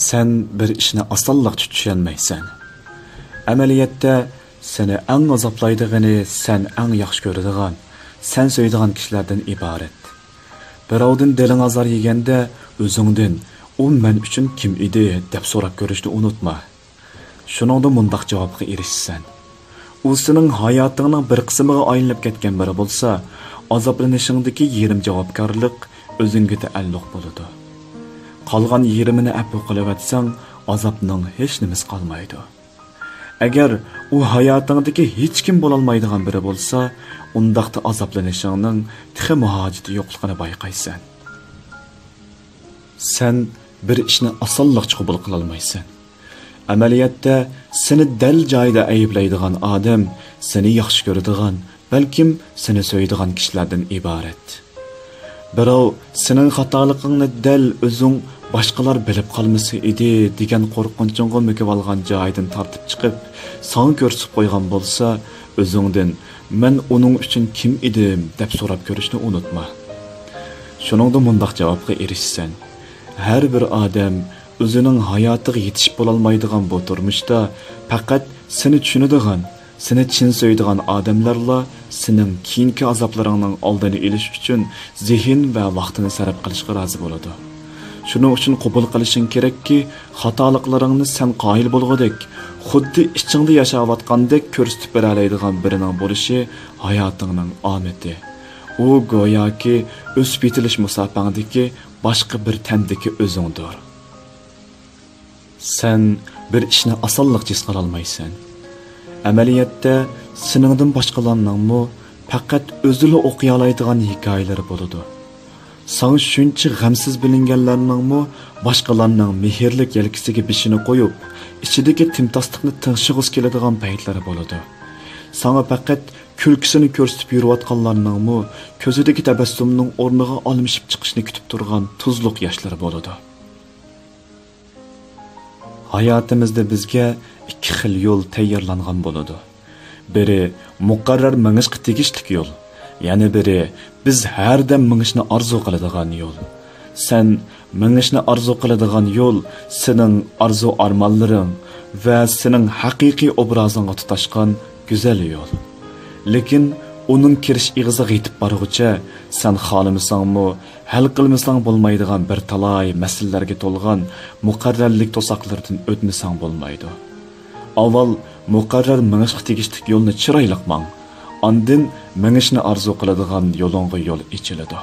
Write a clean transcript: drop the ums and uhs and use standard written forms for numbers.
Sen bir ishni osonlikcha tushunmaysan. Amaliyotda seni eng azoblaydigani sen eng yaxshi ko'radigan, sen so'yadigan kishilardan iborat. Birovdan diling azor yeganda o'zingdan u men uchun kim edi deb so'rab ko'rishni unutma. Shuningda mundaq javobga erishsan. U sening hayotingning bir qismiga aylanib ketgan biri bo'lsa, azoblanishingdagi yerim javobgarlik o'zingga ta'alluq bo'ladi. Qolgan yerimini afu qilib atsang, azobning hech nimasi qolmaydi. Agar u hayotingdagi hech kim bo'la olmaydigan biri bo'lsa, undaqda azoblanishingning tixi muhojati yo'qligini bayqaysan. Sen bir ishni osonlikcha qabul qila olmaysan. Amaliyotda seni dal joyida ayblaydigan odam seni yaxshi ko'radigan, balkim seni so'yadigan kishilardan iborat. Birov sening xatoligingni dal o'zing boshqalar bilib qolmasa edi degan qo'rqinchingga mukib olgan joyidan tortib chiqib, sana ko'rsatib qo'ygan bo'lsa, o'zingdan men uning uchun kim edim deb so'rab ko'rishni unutma. Shuningda mundaq javobga erishsan. Har bir odam o'zining hayotiga yetishib bo'la olmaydigan bu turmushda faqat seni tushunadigan, seni chin so'yadigan odamlarla sening keyingi azoblaringning oldini olish uchun zehn va vaqtini sarf qilishga rozi bo'ladi. Shuning uchun qabul qilishing kerakki, xatoliklaringni sen qoyil bo'lgudek, xuddi ichingda yashayotgandek ko'rsatib bera oladigan birining bo'lishi hayotingning omadi. U go'yoki o'sib yetilish musofangdagi boshqa bir tandagi o'zingdir. Sen bir ishni osonlikcha his qila olmaysan. Amaliyotda seningdan boshqalarningmi faqat o'zini o'qiy oladigan hikoyalar bo'ladi. Sana shuncha g'amsiz bilinganlarningmi boshqalarning mehrlik yelkasiga beshini qo'yib, ichidagi timtoslikni tinchig'iz keladigan paytlari bo'ladi. Sana faqat kulkisini ko'rsatib yurayotganlarningmi ko'zidagi tabassumning o'rniga olmishib chiqishni kutib turgan tuzluq yoshlari bo'ladi. Hayotimizda bizga ikki xil yo'l tayyorlangan bo'ladi. Biri muqarrar mengishga tegishli yo'l, yana biri biz har dam mengishni orzu qiladigan yo'l. Sen mengishni orzu qiladigan yo'l sening orzu armonlaring va sening haqiqiy obrazingga tutashgan go'zal yo'l. Lekin uning kirish ig'iziga yetib borguncha sen xohlamasangmi, hal qilmasang bo'lmaydigan bir talay masalalarga to'lgan muqarrarlik to'saqlaridan o'tmasang bo'lmaydi. Avval muqarrar mengishga tegishli yo'lni chiroyli mang. Ondan mengishni orzu qiladigan yo'lingga yo'l ichiladi.